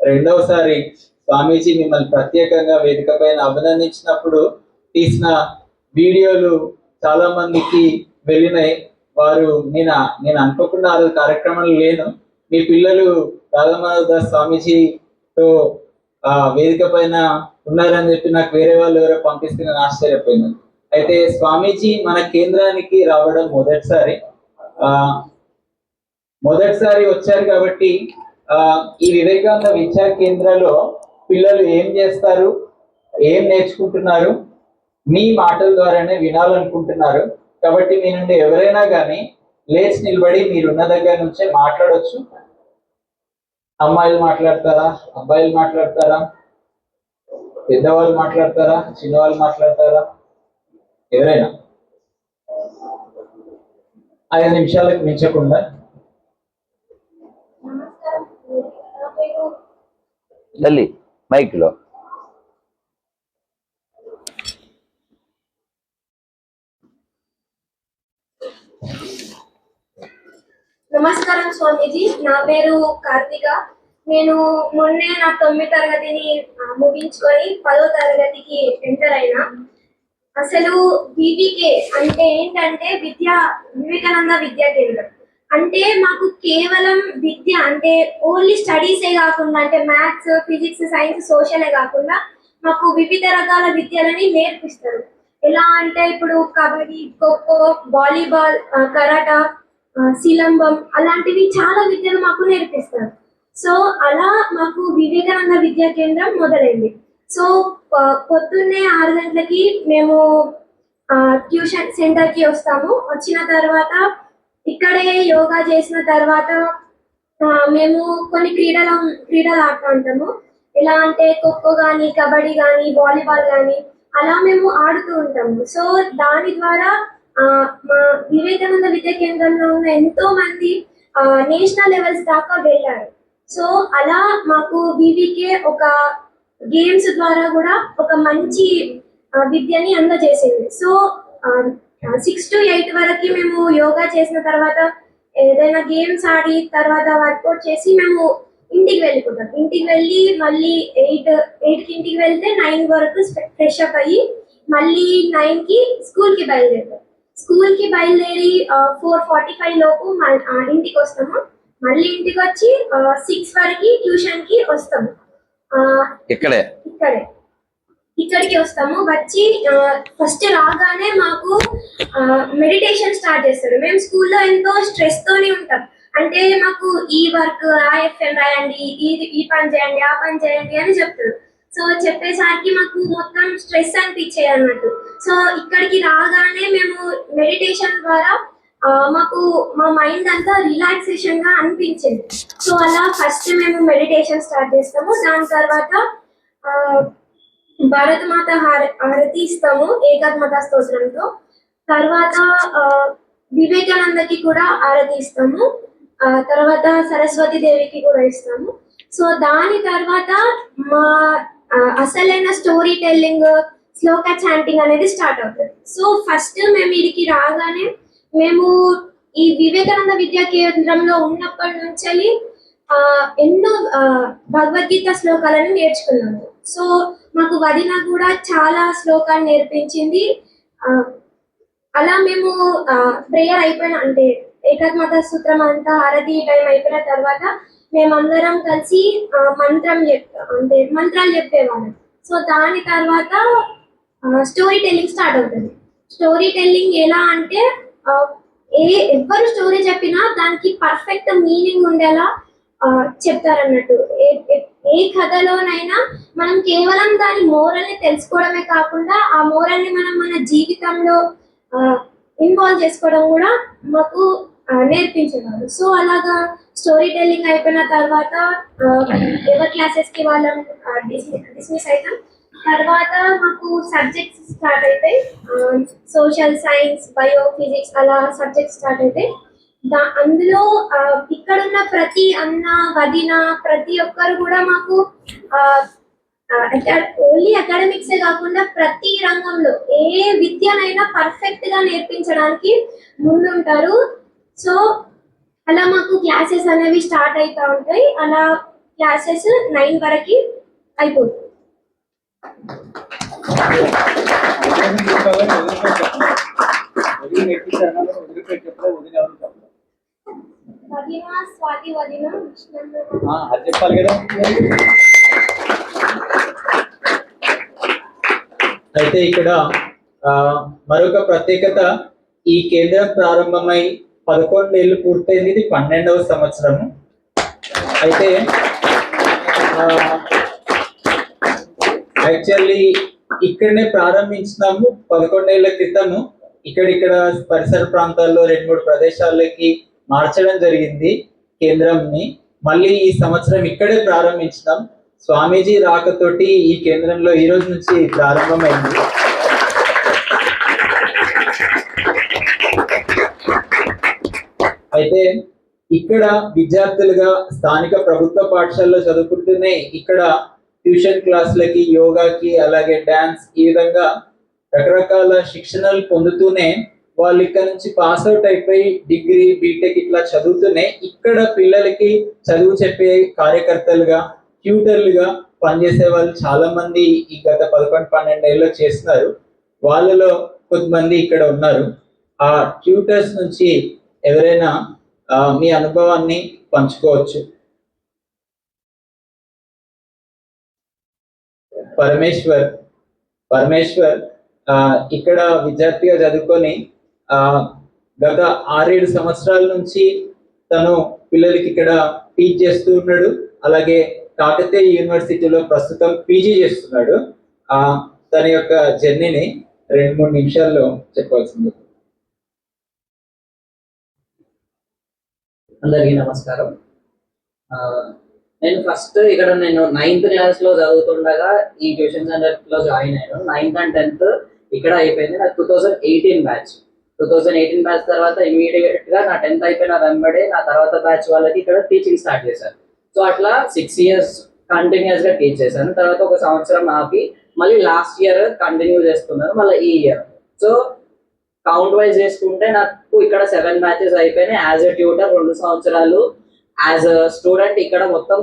రెండవసారి స్వామీజీ మిమ్మల్ని ప్రత్యేకంగా వేదిక పైన అభినందించినప్పుడు తీసిన వీడియోలు చాలా మందికి వెళ్ళినాయి. వారు నేను అనుకోకుండా ఆ కార్యక్రమంలో లేను. మీ పిల్లలు రాధామాధవ్ స్వామీజీతో వేదిక పైన ఉన్నారని చెప్పి నాకు వేరే వాళ్ళు ఎవరో పంపిస్తే నేను ఆశ్చర్యపోయినాను. అయితే స్వామీజీ మన కేంద్రానికి రావడం మొదటిసారి వచ్చారు కాబట్టి ఈ వివేకానంద విద్యా కేంద్రంలో పిల్లలు ఏం చేస్తారు, ఏం నేర్చుకుంటున్నారు మీ మాటల ద్వారానే వినాలనుకుంటున్నారు. కాబట్టి మీ నుండి ఎవరైనా కానీ లేచి నిలబడి మీరున్న దగ్గర నుంచే మాట్లాడొచ్చు. అమ్మాయిలు మాట్లాడతారా, అబ్బాయిలు మాట్లాడతారా, పెద్దవాళ్ళు మాట్లాడతారా, చిన్నవాళ్ళు మాట్లాడతారా, ఎవరైనా 5 నిమిషాలకు మించకుండా. మైక్ లో నమస్కారం స్వామీజీ, నా పేరు కార్తిక. నేను మొన్నే నా 9వ తరగతిని ముగించుకొని 10వ తరగతికి ఎంటర్ అయినా. అసలు వివికే అంటే ఏంటంటే వివేకానంద విద్యా కేంద్రం అంటే మాకు కేవలం విద్య అంటే ఓన్లీ స్టడీసే కాకుండా అంటే మ్యాథ్స్, ఫిజిక్స్, సైన్స్, సోషలే కాకుండా మాకు వివిధ రకాల విద్యలని నేర్పిస్తారు. ఎలా అంటే ఇప్పుడు కబడ్డీ, ఖోఖో, వాలీబాల్, కరాటా, శిలంబం అలాంటివి చాలా విద్యలు మాకు నేర్పిస్తారు. సో అలా మాకు వివేకానంద విద్యా కేంద్రం మొదలైంది. సో పొద్దున్నే 6 గంటలకి మేము ట్యూషన్ సెంటర్కి వస్తాము. వచ్చిన తర్వాత ఇక్కడే యోగా చేసిన తర్వాత మేము కొన్ని క్రీడలు ఆడుతూ ఉంటాము. ఎలా అంటే ఖోఖో కానీ, కబడ్డీ కానీ, వాలీబాల్ కానీ అలా మేము ఆడుతూ ఉంటాము. సో దాని ద్వారా మా వివేకానంద విద్యా కేంద్రంలో ఉన్న ఎంతో మంది నేషనల్ లెవెల్స్ దాకా వెళ్ళారు. సో అలా మాకు వివికే ఒక గేమ్స్ ద్వారా కూడా ఒక మంచి విద్యని అందజేసింది. సో 6 to 8 వరకు మేము యోగా చేసిన తర్వాత ఏదైనా గేమ్స్ ఆడి తర్వాత వర్కౌట్ చేసి మేము ఇంటికి వెళ్ళిపోతాం. ఇంటికి వెళ్ళి మళ్ళీ 8కి ఇంటికి వెళ్తే 9 వరకు ఫ్రెష్ అప్ అయ్యి మళ్ళీ 9కి స్కూల్కి బయలుదేరుతాం. స్కూల్కి బయలుదేరి 4:45 లోపు ఇంటికి వస్తాము. మళ్ళీ ఇంటికి వచ్చి 6 వరకు ట్యూషన్కి వస్తాము. ఇక్కడికి వస్తాము. వచ్చి ఫస్ట్ రాగానే మాకు మెడిటేషన్ స్టార్ట్ చేస్తారు. మేము స్కూల్లో ఎంతో స్ట్రెస్ తోనే ఉంటాం. అంటే మాకు ఈ వర్క్ IFM రాయండి, ఈ పని చేయండి, ఆ పని చేయండి అని చెప్తారు. సో చెప్పేసరికి మాకు మొత్తం స్ట్రెస్ అనిపించేది అన్నట్టు. సో ఇక్కడికి రాగానే మేము మెడిటేషన్ ద్వారా మాకు మా మైండ్ అంతా రిలాక్సేషన్ గా అనిపించింది. సో అలా ఫస్ట్ మేము మెడిటేషన్ స్టార్ట్ చేస్తాము. దాని తర్వాత భారతమాత హారతి ఇస్తాము ఏకాత్మత స్తోత్రంతో. తర్వాత వివేకానందకి కూడా హారతి ఇస్తాము. తర్వాత సరస్వతి దేవికి కూడా ఇస్తాము. సో దాని తర్వాత మా అసలైన స్టోరీ టెల్లింగ్, శ్లోక చాంటింగ్ అనేది స్టార్ట్ అవుతుంది. సో ఫస్ట్ మేము ఇడికి రాగానే మేము ఈ వివేకానంద విద్యా కేంద్రంలో ఉన్నప్పటి నుంచి ఎన్నో భగవద్గీత శ్లోకాలను నేర్చుకున్నాము. సో మాకు వదిన కూడా చాలా శ్లోకాలు నేర్పించింది. అలా మేము ప్రేయర్ అయిపోయిన అంటే ఏకాత్మత సూత్రం అంతా హారతి టైం అయిపోయిన తర్వాత మేమందరం కలిసి మంత్రాలు చెప్పేవాళ్ళం. సో దాని తర్వాత స్టోరీ టెల్లింగ్ స్టార్ట్ అవుతుంది. స్టోరీ టెల్లింగ్ ఎలా అంటే ఎవరు స్టోరీ చెప్పినా దానికి పర్ఫెక్ట్ మీనింగ్ ఉండేలా చెప్తారన్నట్టు. ఏ కథలోనైనా మనం కేవలం దాని మోరల్ని తెలుసుకోవడమే కాకుండా ఆ మోరల్ని మనం మన జీవితంలో ఇన్వాల్వ్ చేసుకోవడం కూడా మాకు నేర్పించేవారు. సో అలాగా స్టోరీ టెల్లింగ్ అయిపోయిన తర్వాత ఎవరి క్లాసెస్కి వాళ్ళం డిస్మిస్ అవుతాం. తర్వాత మాకు సబ్జెక్ట్స్ స్టార్ట్ అవుతాయి. సోషల్ సైన్స్, బయో, ఫిజిక్స్ అలా సబ్జెక్ట్స్ స్టార్ట్ అవుతాయి. అందులో ఇక్కడున్న ప్రతి అన్న, వదిన, ప్రతి ఒక్కరు కూడా మాకు ఓన్లీ అకాడమిక్సే కాకుండా ప్రతి రంగంలో ఏ విద్యనైనా పర్ఫెక్ట్ గా నేర్పించడానికి ముందుంటారు. సో అలా మాకు క్లాసెస్ అనేవి స్టార్ట్ అవుతూ ఉంటాయి. అలా క్లాసెస్ 9 వరకు అయిపోతుంది. వదిన, స్వాతి వదిన, విష్ణమ్మ. అది చెప్పాలి కదా. అయితే ఇక్కడ మరొక ప్రత్యేకత, ఈ కేంద్రం ప్రారంభమై 11 ఏళ్ళు పూర్తయింది. ఇది 12వ సంవత్సరము. అయితే యాక్చువల్లీ ఇక్కడనే ప్రారంభించినాము 11 ఏళ్ల క్రితము. ఇక్కడ పరిసర ప్రాంతాల్లో 2-3 ప్రదేశాలకి మార్చడం జరిగింది కేంద్రంని. మళ్ళీ ఈ సంవత్సరం ఇక్కడే ప్రారంభించినాం. స్వామీజీ రాకతోటి ఈ కేంద్రంలో ఈ రోజు నుంచి ప్రారంభమైంది. అయితే ఇక్కడ విద్యార్థులుగా స్థానిక ప్రభుత్వ పాఠశాలలో చదువుకుంటూనే ఇక్కడ ట్యూషన్ క్లాసులకి, యోగాకి, అలాగే డాన్స్, ఈ విధంగా రకరకాల శిక్షణలు పొందుతూనే వాళ్ళు ఇక్కడ నుంచి పాస్ అవుట్ అయిపోయి డిగ్రీ, బీటెక్ ఇట్లా చదువుతూనే ఇక్కడ పిల్లలకి చదువు చెప్పే కార్యకర్తలుగా, ట్యూటర్లుగా పనిచేసే వాళ్ళు చాలా మంది ఈ గత 11-12 ఏళ్ళు చేస్తున్నారు. వాళ్ళలో కొంతమంది ఇక్కడ ఉన్నారు. ఆ ట్యూటర్స్ నుంచి ఎవరైనా మీ అనుభవాన్ని పంచుకోవచ్చు. పరమేశ్వర్ ఇక్కడ విద్యార్థిగా చదువుకొని గత 6-7 సంవత్సరాల నుంచి తను పిల్లలకి ఇక్కడ టీచ్ చేస్తూ ఉన్నాడు. అలాగే కాకతీయ యూనివర్సిటీలో ప్రస్తుతం పీజీ చేస్తున్నాడు. తన యొక్క జర్నీని 2-3 నిమిషాల్లో చెప్పాల్సింది. అందరికీ నమస్కారం. నేను ఫస్ట్ ఇక్కడ 9th క్లాస్ లో చదువుతుండగా ఈ ట్యూషన్ సెంటర్ లో జాయిన్ అయ్యాను. 9th and 10th ఇక్కడ అయిపోయింది. నాకు 2018 బ్యాచ్. 2018 బ్యాచ్ తర్వాత ఇమీడియట్ గా నా 10th అయిపోయిన వెంబడే నా తర్వాత బ్యాచ్ వాళ్ళకి ఇక్కడ టీచింగ్ స్టార్ట్ చేశాను. సో అట్లా 6 years కంటిన్యూస్ గా టీచ్ చేశాను. తర్వాత ఒక సంవత్సరం ఆపి మళ్ళీ లాస్ట్ ఇయర్ కంటిన్యూ చేస్తున్నాను, మళ్ళీ ఈ ఇయర్. సో కౌంట్ వైజ్ చేసుకుంటే నాకు ఇక్కడ 7 బ్యాచెస్ అయిపోయినాయి. యాజ్ ఎ ట్యూటర్ 2 సంవత్సరాలు, యాజ్ అ స్టూడెంట్ ఇక్కడ మొత్తం